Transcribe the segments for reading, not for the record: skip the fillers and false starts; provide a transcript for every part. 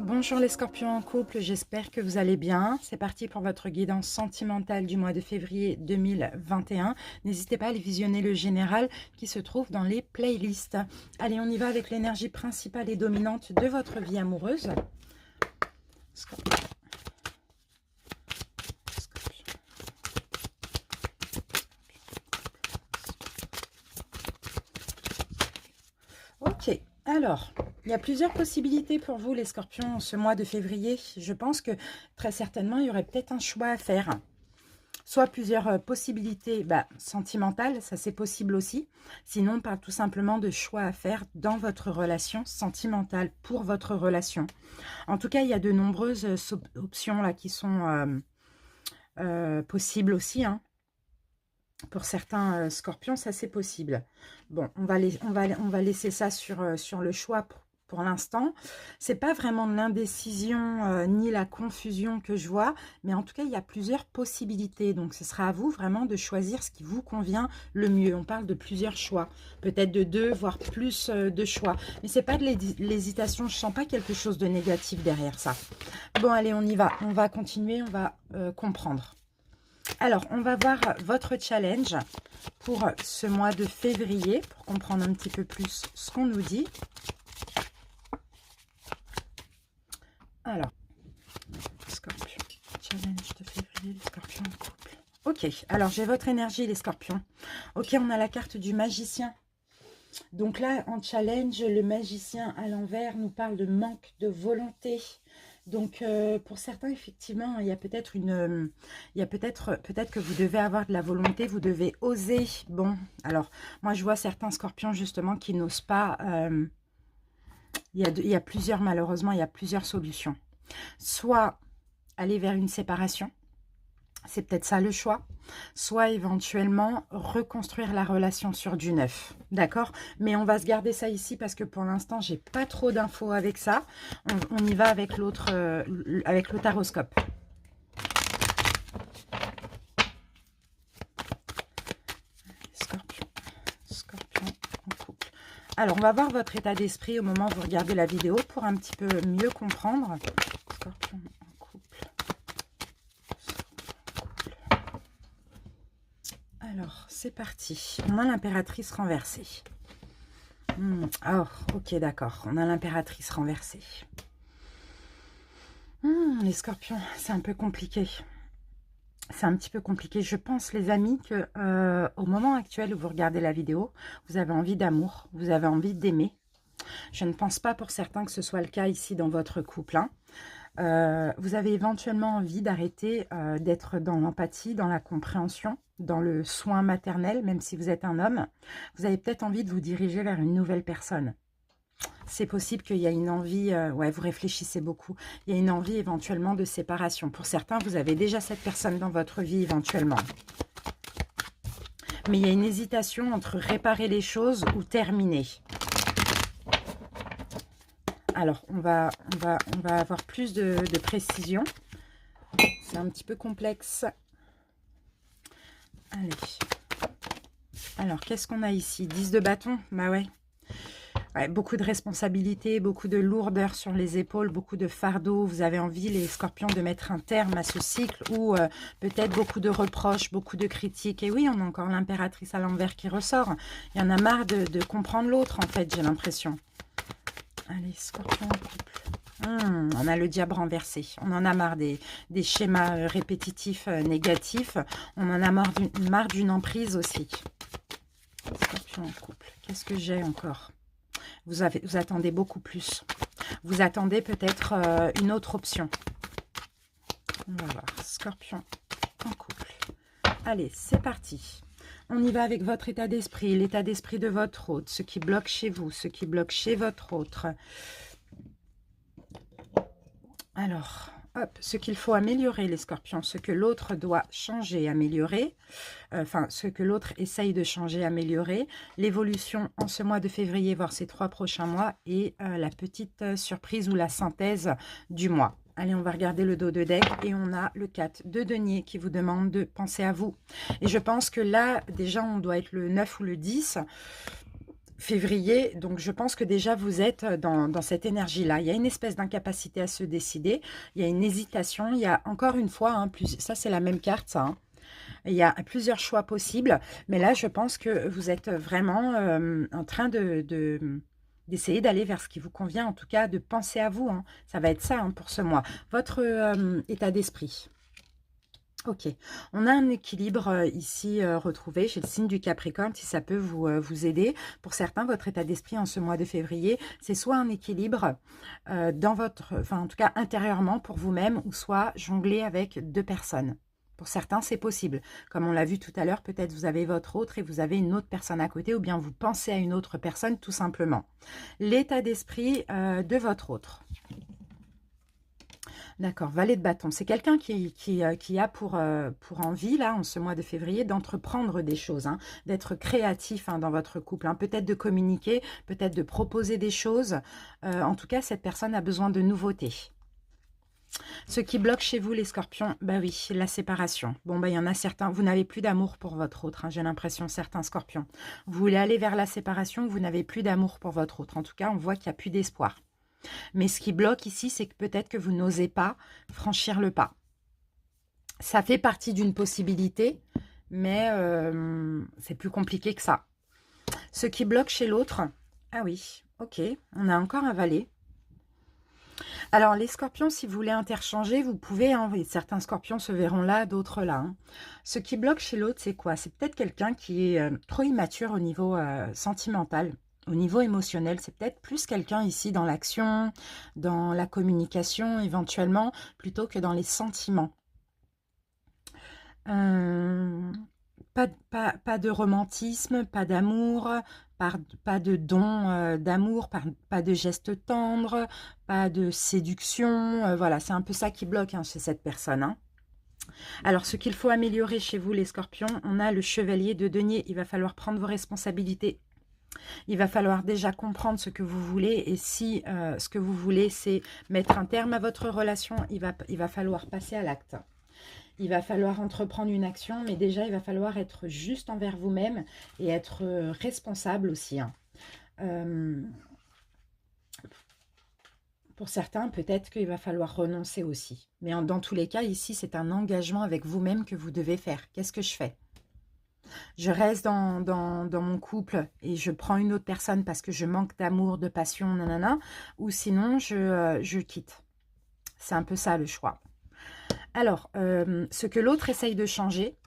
Bonjour les scorpions en couple, j'espère que vous allez bien. C'est parti pour votre guidance sentimentale du mois de février 2021. N'hésitez pas à aller visionner le général qui se trouve dans les playlists. Allez, on y va avec l'énergie principale et dominante de votre vie amoureuse. Scorpion. Ok, alors, il y a plusieurs possibilités pour vous les scorpions ce mois de février. Je pense que très certainement, il y aurait peut-être un choix à faire. Soit plusieurs possibilités sentimentales, ça c'est possible aussi. Sinon, on parle tout simplement de choix à faire dans votre relation sentimentale, pour votre relation. En tout cas, il y a de nombreuses options là qui sont possibles aussi, hein. Pour certains scorpions, ça c'est possible. Bon, on va laisser ça sur le choix pour l'instant. C'est pas vraiment de l'indécision ni la confusion que je vois, mais en tout cas, il y a plusieurs possibilités. Donc, ce sera à vous vraiment de choisir ce qui vous convient le mieux. On parle de plusieurs choix, peut-être de 2, voire plus de choix. Mais c'est pas de l'hésitation, je sens pas quelque chose de négatif derrière ça. Bon, allez, on y va. On va continuer, on va comprendre. Alors, on va voir votre challenge pour ce mois de février, pour comprendre un petit peu plus ce qu'on nous dit. Alors, Scorpion, challenge de février, les scorpions en couple. Ok, alors j'ai votre énergie, les scorpions. Ok, on a la carte du magicien. Donc là, en challenge, le magicien à l'envers nous parle de manque de volonté. Donc, pour certains, effectivement, il y a peut-être peut-être que vous devez avoir de la volonté, vous devez oser. Bon, alors, moi, je vois certains scorpions, justement, qui n'osent pas. Il y a plusieurs, malheureusement, il y a plusieurs solutions. Soit aller vers une séparation. C'est peut-être ça le choix. Soit éventuellement reconstruire la relation sur du neuf. D'accord? Mais on va se garder ça ici parce que pour l'instant, j'ai pas trop d'infos avec ça. On y va avec l'autre taroscope. Scorpion. Scorpion en couple. Alors, on va voir votre état d'esprit au moment où vous regardez la vidéo pour un petit peu mieux comprendre. Scorpion en couple. Alors, c'est parti. On a l'impératrice renversée. Oh, ok, d'accord. On a l'impératrice renversée. Les scorpions, c'est un peu compliqué. C'est un petit peu compliqué. Je pense, les amis, que au moment actuel où vous regardez la vidéo, vous avez envie d'amour, vous avez envie d'aimer. Je ne pense pas pour certains que ce soit le cas ici dans votre couple, hein. Vous avez éventuellement envie d'arrêter d'être dans l'empathie, dans la compréhension, dans le soin maternel, même si vous êtes un homme. Vous avez peut-être envie de vous diriger vers une nouvelle personne. C'est possible qu'il y a une envie, ouais, vous réfléchissez beaucoup, il y a une envie éventuellement de séparation. Pour certains, vous avez déjà cette personne dans votre vie éventuellement. Mais il y a une hésitation entre réparer les choses ou terminer. Alors, on va avoir plus de précision. C'est un petit peu complexe. Allez. Alors, qu'est-ce qu'on a ici? 10 de bâton? Bah ouais. Ouais, beaucoup de responsabilités, beaucoup de lourdeur sur les épaules, beaucoup de fardeau. Vous avez envie, les scorpions, de mettre un terme à ce cycle ou peut-être beaucoup de reproches, beaucoup de critiques. Et oui, on a encore l'impératrice à l'envers qui ressort. Il y en a marre de comprendre l'autre, en fait, j'ai l'impression. Allez, scorpion en couple. On a le diable renversé. On en a marre des schémas répétitifs négatifs. On en a marre d'une emprise aussi. Scorpion en couple. Qu'est-ce que j'ai encore? Vous attendez beaucoup plus. Vous attendez peut-être une autre option. On va voir. Scorpion en couple. Allez, c'est parti. On y va avec votre état d'esprit, l'état d'esprit de votre hôte, ce qui bloque chez vous, ce qui bloque chez votre autre. Alors, hop, ce qu'il faut améliorer, les scorpions, ce que l'autre doit changer, améliorer, enfin, ce que l'autre essaye de changer, améliorer, l'évolution en ce mois de février, voire ces 3 prochains mois, et la petite surprise ou la synthèse du mois. Allez, on va regarder le dos de deck et on a le 4 de denier qui vous demande de penser à vous. Et je pense que là, déjà, on doit être le 9 ou le 10. février, donc je pense que déjà vous êtes dans cette énergie-là. Il y a une espèce d'incapacité à se décider, il y a une hésitation, il y a encore une fois, hein, ça c'est la même carte, ça, hein. Il y a plusieurs choix possibles, mais là je pense que vous êtes vraiment en train d'essayer d'aller vers ce qui vous convient, en tout cas de penser à vous, hein. Ça va être ça, hein, pour ce mois. Votre état d'esprit. Ok, on a un équilibre ici retrouvé chez le signe du Capricorne, si ça peut vous aider. Pour certains, votre état d'esprit en ce mois de février, c'est soit un équilibre dans votre, enfin en tout cas intérieurement pour vous-même, ou soit jongler avec deux personnes. Pour certains, c'est possible. Comme on l'a vu tout à l'heure, peut-être vous avez votre autre et vous avez une autre personne à côté, ou bien vous pensez à une autre personne tout simplement. L'état d'esprit de votre autre. D'accord, valet de bâton. C'est quelqu'un qui a pour envie, là, en ce mois de février, d'entreprendre des choses, hein, d'être créatif, hein, dans votre couple, hein, peut-être de communiquer, peut-être de proposer des choses. En tout cas, cette personne a besoin de nouveautés. Ce qui bloque chez vous, les scorpions, bah oui, la séparation. Bon, bah il y en a certains, vous n'avez plus d'amour pour votre autre, hein, j'ai l'impression, certains scorpions. Vous voulez aller vers la séparation, vous n'avez plus d'amour pour votre autre. En tout cas, on voit qu'il n'y a plus d'espoir. Mais ce qui bloque ici, c'est que peut-être que vous n'osez pas franchir le pas. Ça fait partie d'une possibilité, mais c'est plus compliqué que ça. Ce qui bloque chez l'autre, ah oui, ok, on a encore un valet. Alors, les scorpions, si vous voulez interchanger, vous pouvez, hein, certains scorpions se verront là, d'autres là, hein. Ce qui bloque chez l'autre, c'est quoi? C'est peut-être quelqu'un qui est trop immature au niveau sentimental. Au niveau émotionnel, c'est peut-être plus quelqu'un ici dans l'action, dans la communication éventuellement, plutôt que dans les sentiments. Pas de romantisme, pas d'amour, pas de don d'amour, pas de gestes tendres, pas de séduction. Voilà, c'est un peu ça qui bloque, hein, chez cette personne, hein. Alors, ce qu'il faut améliorer chez vous, les scorpions, on a le chevalier de denier. Il va falloir prendre vos responsabilités. Il va falloir déjà comprendre ce que vous voulez. Et si ce que vous voulez, c'est mettre un terme à votre relation, il va falloir passer à l'acte. Il va falloir entreprendre une action, mais déjà, il va falloir être juste envers vous-même et être responsable aussi, hein. Pour certains, peut-être qu'il va falloir renoncer aussi. Mais dans tous les cas, ici, c'est un engagement avec vous-même que vous devez faire. Qu'est-ce que je fais? Je reste dans mon couple et je prends une autre personne parce que je manque d'amour, de passion, nanana, ou sinon, je quitte. C'est un peu ça, le choix. Alors, ce que l'autre essaye de changer,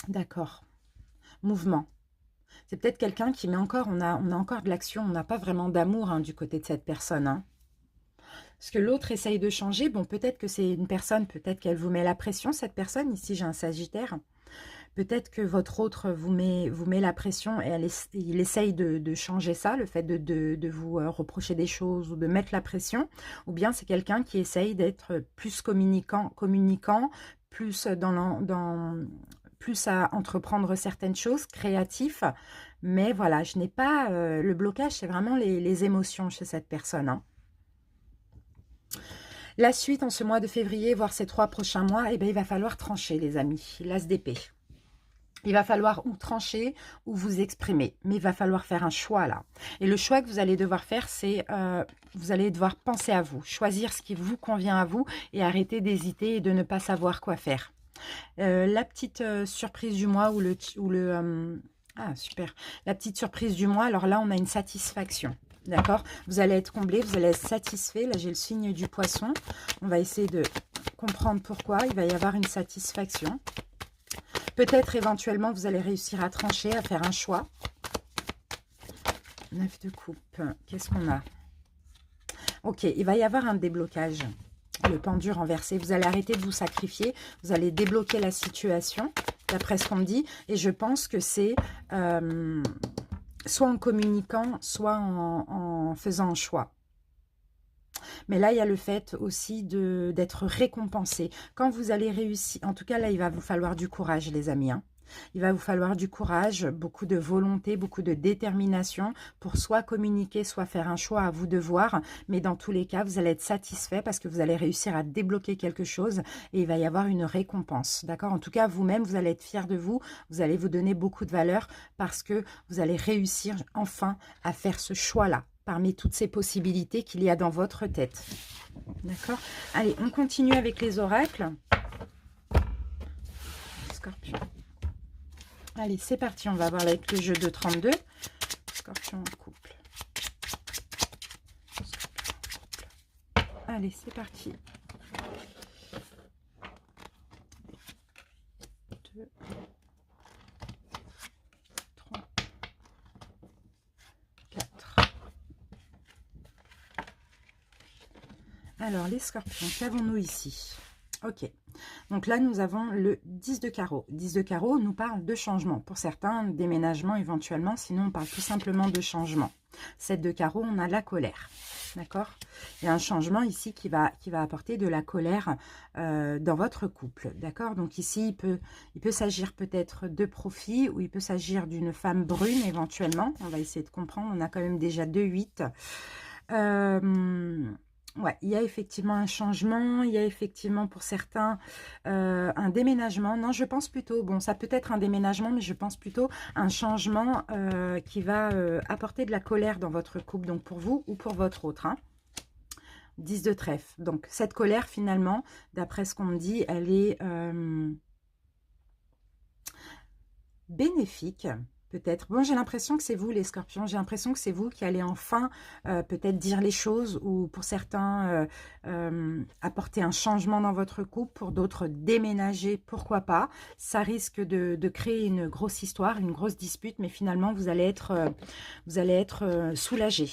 d'accord, mouvement. C'est peut-être quelqu'un qui met encore, on a encore de l'action, on n'a pas vraiment d'amour, hein, du côté de cette personne, hein. Ce que l'autre essaye de changer, bon, peut-être que c'est une personne, peut-être qu'elle vous met la pression, cette personne. Ici, j'ai un Sagittaire. Peut-être que votre autre vous met la pression et il essaye de changer ça, le fait de vous reprocher des choses ou de mettre la pression. Ou bien c'est quelqu'un qui essaye d'être plus communicant, plus plus à entreprendre certaines choses, créatif. Mais voilà, je n'ai pas... le blocage, c'est vraiment les émotions chez cette personne, hein. La suite, en ce mois de février, voire ces 3 prochains mois, eh bien, il va falloir trancher, les amis. L'as d'épée. Il va falloir ou trancher ou vous exprimer. Mais il va falloir faire un choix, là. Et le choix que vous allez devoir faire, c'est... vous allez devoir penser à vous. Choisir ce qui vous convient à vous et arrêter d'hésiter et de ne pas savoir quoi faire. La petite surprise du mois ou ah, super. La petite surprise du mois, alors là, on a une satisfaction. D'accord? Vous allez être comblé, vous allez être satisfait. Là, j'ai le signe du poisson. On va essayer de comprendre pourquoi. Il va y avoir une satisfaction. Peut-être, éventuellement, vous allez réussir à trancher, à faire un choix. 9 de coupe. Qu'est-ce qu'on a? Ok, il va y avoir un déblocage. Le pendu renversé. Vous allez arrêter de vous sacrifier. Vous allez débloquer la situation, d'après ce qu'on me dit. Et je pense que c'est... soit en communiquant, soit en faisant un choix. Mais là, il y a le fait aussi d'être récompensé. Quand vous allez réussir, en tout cas, là, il va vous falloir du courage, les amis, hein. Il va vous falloir du courage, beaucoup de volonté, beaucoup de détermination pour soit communiquer, soit faire un choix, à vous de voir. Mais dans tous les cas, vous allez être satisfait parce que vous allez réussir à débloquer quelque chose et il va y avoir une récompense. D'accord? En tout cas, vous-même, vous allez être fier de vous. Vous allez vous donner beaucoup de valeur parce que vous allez réussir enfin à faire ce choix-là parmi toutes ces possibilités qu'il y a dans votre tête. D'accord? Allez, on continue avec les oracles. Scorpion. Allez, c'est parti, on va voir avec le jeu de 32. Scorpion en couple. Scorpion en couple. Allez, c'est parti. 2, 3, 4. Alors, les scorpions, qu'avons-nous ici? Ok. Donc là, nous avons le 10 de carreau. 10 de carreau nous parle de changement. Pour certains, déménagement éventuellement. Sinon, on parle tout simplement de changement. 7 de carreau, on a la colère. D'accord? Il y a un changement ici qui va apporter de la colère dans votre couple. D'accord? Donc ici, il peut s'agir peut-être de profit ou il peut s'agir d'une femme brune éventuellement. On va essayer de comprendre. On a quand même déjà 2-8. Ouais, il y a effectivement un changement, il y a effectivement pour certains un déménagement. Non, je pense plutôt, bon, ça peut être un déménagement, mais je pense plutôt un changement qui va apporter de la colère dans votre couple, donc pour vous ou pour votre autre. Hein. 10 de trèfle. Donc, cette colère, finalement, d'après ce qu'on me dit, elle est bénéfique. Peut-être. Bon, j'ai l'impression que c'est vous, les scorpions. J'ai l'impression que c'est vous qui allez enfin peut-être dire les choses ou pour certains apporter un changement dans votre couple, pour d'autres déménager, pourquoi pas. Ça risque de créer une grosse histoire, une grosse dispute, mais finalement, vous allez être soulagé.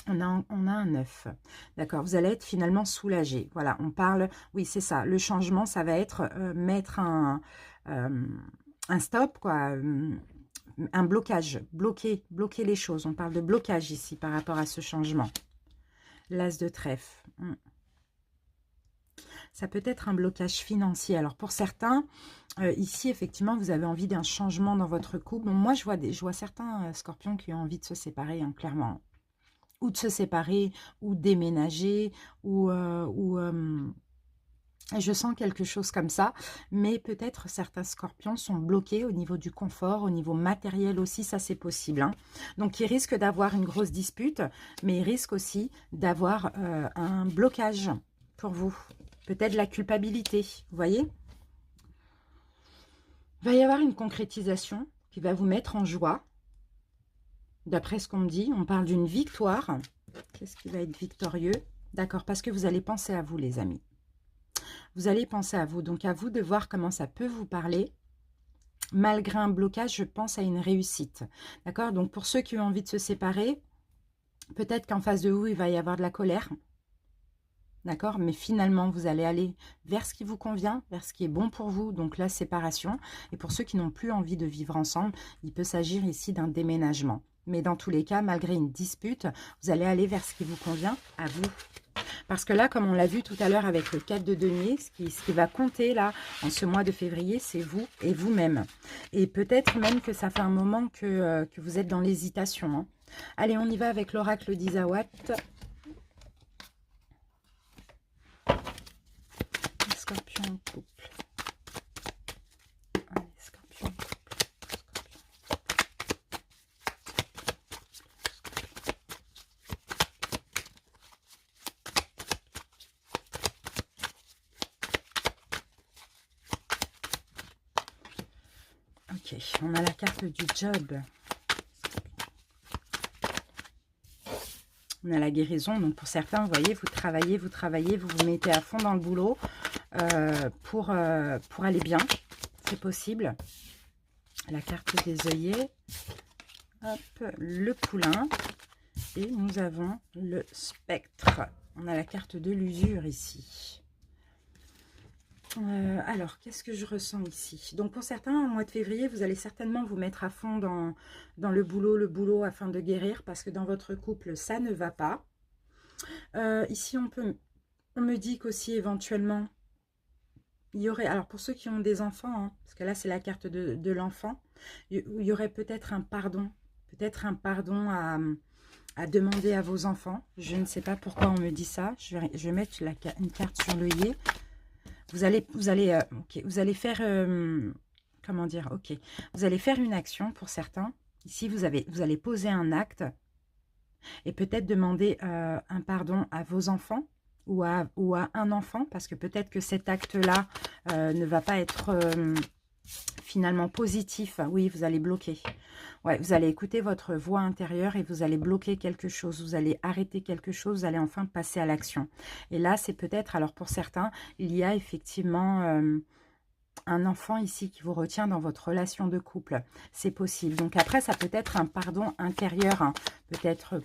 On a un 9. D'accord, vous allez être finalement soulagé. Voilà, on parle, oui, c'est ça. Le changement, ça va être mettre un stop, quoi. Un blocage, bloquer les choses. On parle de blocage ici par rapport à ce changement. L'as de trèfle. Ça peut être un blocage financier. Alors pour certains, ici effectivement, vous avez envie d'un changement dans votre couple. Bon, moi, je vois certains scorpions qui ont envie de se séparer, hein, clairement. Ou de se séparer, ou déménager, ou je sens quelque chose comme ça, mais peut-être certains scorpions sont bloqués au niveau du confort, au niveau matériel aussi, ça c'est possible. Hein. Donc ils risquent d'avoir une grosse dispute, mais ils risquent aussi d'avoir un blocage pour vous. Peut-être la culpabilité, vous voyez? Il va y avoir une concrétisation qui va vous mettre en joie. D'après ce qu'on me dit, on parle d'une victoire. Qu'est-ce qui va être victorieux? D'accord, parce que vous allez penser à vous, les amis. Vous allez penser à vous, donc à vous de voir comment ça peut vous parler. Malgré un blocage, je pense à une réussite. D'accord? Donc pour ceux qui ont envie de se séparer, peut-être qu'en face de vous, il va y avoir de la colère. D'accord? Mais finalement, vous allez aller vers ce qui vous convient, vers ce qui est bon pour vous, donc la séparation. Et pour ceux qui n'ont plus envie de vivre ensemble, il peut s'agir ici d'un déménagement. Mais dans tous les cas, malgré une dispute, vous allez aller vers ce qui vous convient à vous. Parce que là, comme on l'a vu tout à l'heure avec le 4 de denier, ce qui va compter là, en ce mois de février, c'est vous et vous-même. Et peut-être même que ça fait un moment que vous êtes dans l'hésitation. Hein. Allez, on y va avec l'oracle d'Isawat. Scorpion en couple. Allez, scorpion en couple. Ok, on a la carte du job. On a la guérison. Donc pour certains, vous voyez, vous travaillez, vous vous mettez à fond dans le boulot pour aller bien. C'est possible. La carte des œillets. Hop, le poulain. Et nous avons le spectre. On a la carte de l'usure ici. Alors, qu'est-ce que je ressens ici? Donc, pour certains, au mois de février, vous allez certainement vous mettre à fond dans le boulot afin de guérir, parce que dans votre couple, ça ne va pas. Ici, on me dit qu'aussi, éventuellement, il y aurait, alors pour ceux qui ont des enfants, hein, parce que là c'est la carte de l'enfant, il y aurait peut-être un pardon. Peut-être un pardon à demander à vos enfants. Je ne sais pas pourquoi on me dit ça. Je vais mettre une carte sur l'œillet. Ok, vous allez faire, comment dire, ok. Vous allez faire une action pour certains. Ici, vous allez poser un acte et peut-être demander un pardon à vos enfants ou à un enfant, parce que peut-être que cet acte-là ne va pas être finalement positif. Oui, vous allez bloquer. Ouais, vous allez écouter votre voix intérieure et vous allez bloquer quelque chose. Vous allez arrêter quelque chose, vous allez enfin passer à l'action. Et là, c'est peut-être, alors pour certains, il y a effectivement un enfant ici qui vous retient dans votre relation de couple. C'est possible. Donc après, ça peut être un pardon intérieur. Hein. Peut-être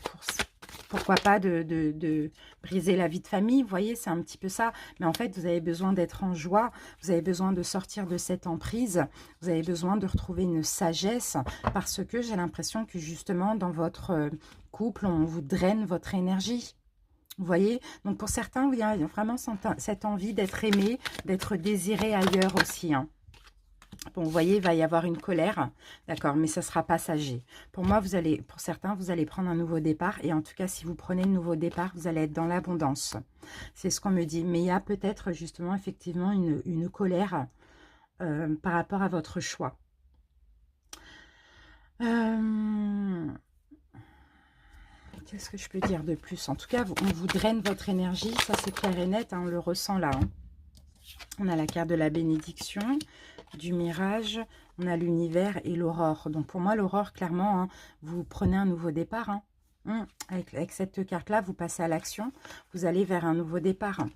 pourquoi pas de briser la vie de famille. Vous voyez, c'est un petit peu ça. Mais en fait, vous avez besoin d'être en joie. Vous avez besoin de sortir de cette emprise. Vous avez besoin de retrouver une sagesse. Parce que j'ai l'impression que justement, dans votre couple, on vous draine votre énergie. Vous voyez, donc pour certains, il y a vraiment cette envie d'être aimé, d'être désiré ailleurs aussi. Hein. Bon, vous voyez, il va y avoir une colère, d'accord, mais ça sera passager. Pour moi, pour certains, vous allez prendre un nouveau départ. Et en tout cas, si vous prenez le nouveau départ, vous allez être dans l'abondance. C'est ce qu'on me dit. Mais il y a peut-être justement, effectivement, une colère par rapport à votre choix. Qu'est-ce que je peux dire de plus? En tout cas, on vous draine votre énergie. Ça, c'est clair et net. Hein, on le ressent là. Hein. On a la carte de la bénédiction, du mirage. On a l'univers et l'aurore. Donc, pour moi, l'aurore, clairement, hein, vous prenez un nouveau départ. Hein. Avec cette carte-là, vous passez à l'action. Vous allez vers un nouveau départ. Hein.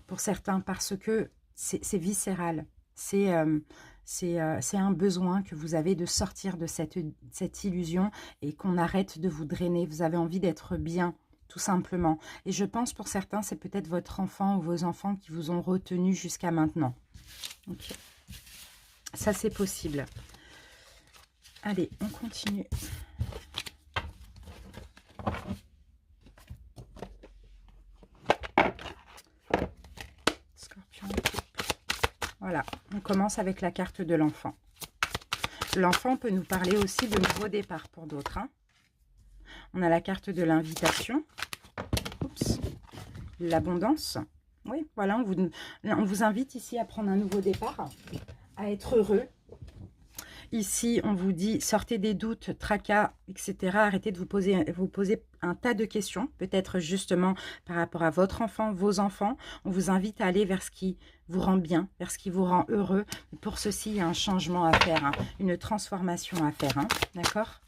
Pour certains, parce que c'est viscéral. C'est un besoin que vous avez de sortir de cette illusion et qu'on arrête de vous drainer. Vous avez envie d'être bien, tout simplement. Et je pense pour certains, c'est peut-être votre enfant ou vos enfants qui vous ont retenu jusqu'à maintenant. Okay. Ça, c'est possible. Allez, on continue. Scorpion. Voilà, on commence avec la carte de l'enfant. L'enfant peut nous parler aussi de nouveau départ pour d'autres. Hein. On a la carte de l'invitation. L'abondance. Oui, voilà, on vous invite ici à prendre un nouveau départ, à être heureux. Ici, on vous dit, sortez des doutes, tracas, etc. Arrêtez de vous poser un tas de questions, peut-être justement par rapport à votre enfant, vos enfants. On vous invite à aller vers ce qui vous rend bien, vers ce qui vous rend heureux. Pour ceci, il y a un changement à faire, hein, une transformation à faire. Hein, d'accord?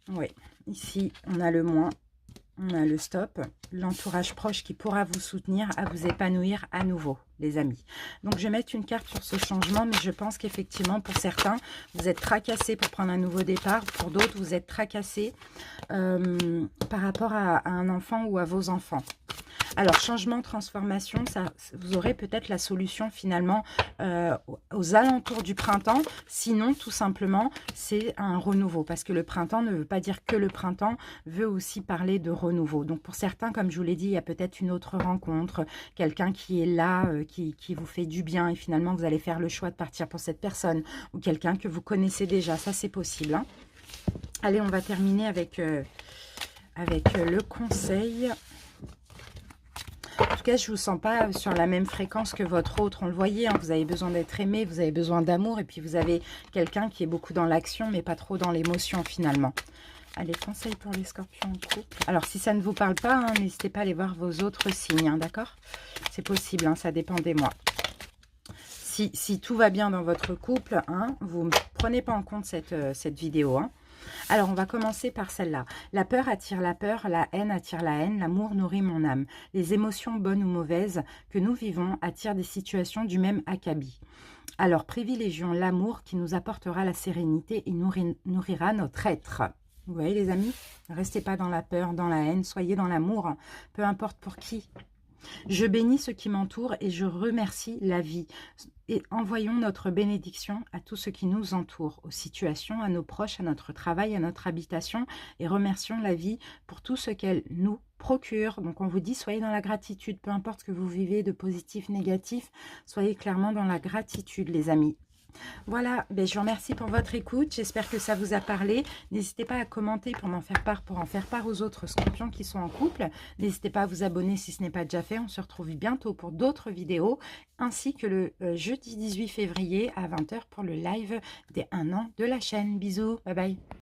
Oui, ici, on a le moins. On a le stop, l'entourage proche qui pourra vous soutenir à vous épanouir à nouveau, les amis. Donc, je vais mettre une carte sur ce changement, mais je pense qu'effectivement, pour certains, vous êtes tracassés pour prendre un nouveau départ. Pour d'autres, vous êtes tracassés par rapport à un enfant ou à vos enfants. Alors, changement, transformation, ça, vous aurez peut-être la solution finalement aux alentours du printemps. Sinon, tout simplement, c'est un renouveau. Parce que le printemps ne veut pas dire que le printemps, veut aussi parler de renouveau. Donc, pour certains, comme je vous l'ai dit, il y a peut-être une autre rencontre, quelqu'un qui est là, qui vous fait du bien. Et finalement, vous allez faire le choix de partir pour cette personne. Ou quelqu'un que vous connaissez déjà. Ça, c'est possible. Hein. Allez, on va terminer avec le conseil. En tout cas, je ne vous sens pas sur la même fréquence que votre autre. On le voyait, hein, vous avez besoin d'être aimé, vous avez besoin d'amour. Et puis, vous avez quelqu'un qui est beaucoup dans l'action, mais pas trop dans l'émotion, finalement. Allez, conseil pour les scorpions en couple. Alors, si ça ne vous parle pas, hein, n'hésitez pas à aller voir vos autres signes, hein, d'accord? C'est possible, hein, ça dépend des mois. Si tout va bien dans votre couple, hein, vous ne prenez pas en compte cette vidéo, hein. Alors, on va commencer par celle-là. La peur attire la peur, la haine attire la haine, l'amour nourrit mon âme. Les émotions bonnes ou mauvaises que nous vivons attirent des situations du même acabit. Alors, privilégions l'amour qui nous apportera la sérénité et nourrira notre être. Vous voyez les amis? Restez pas dans la peur, dans la haine, soyez dans l'amour, peu importe pour qui. Je bénis ce qui m'entoure et je remercie la vie. Et envoyons notre bénédiction à tout ce qui nous entoure, aux situations, à nos proches, à notre travail, à notre habitation, et remercions la vie pour tout ce qu'elle nous procure. Donc on vous dit, soyez dans la gratitude, peu importe ce que vous vivez de positif, négatif, soyez clairement dans la gratitude, les amis. Voilà, ben, je vous remercie pour votre écoute. J'espère que ça vous a parlé. N'hésitez pas à commenter pour en faire part aux autres scorpions qui sont en couple. N'hésitez pas à vous abonner si ce n'est pas déjà fait. On se retrouve bientôt pour d'autres vidéos, ainsi que le jeudi 18 février à 20 h pour le live des 1 an de la chaîne. Bisous, bye bye.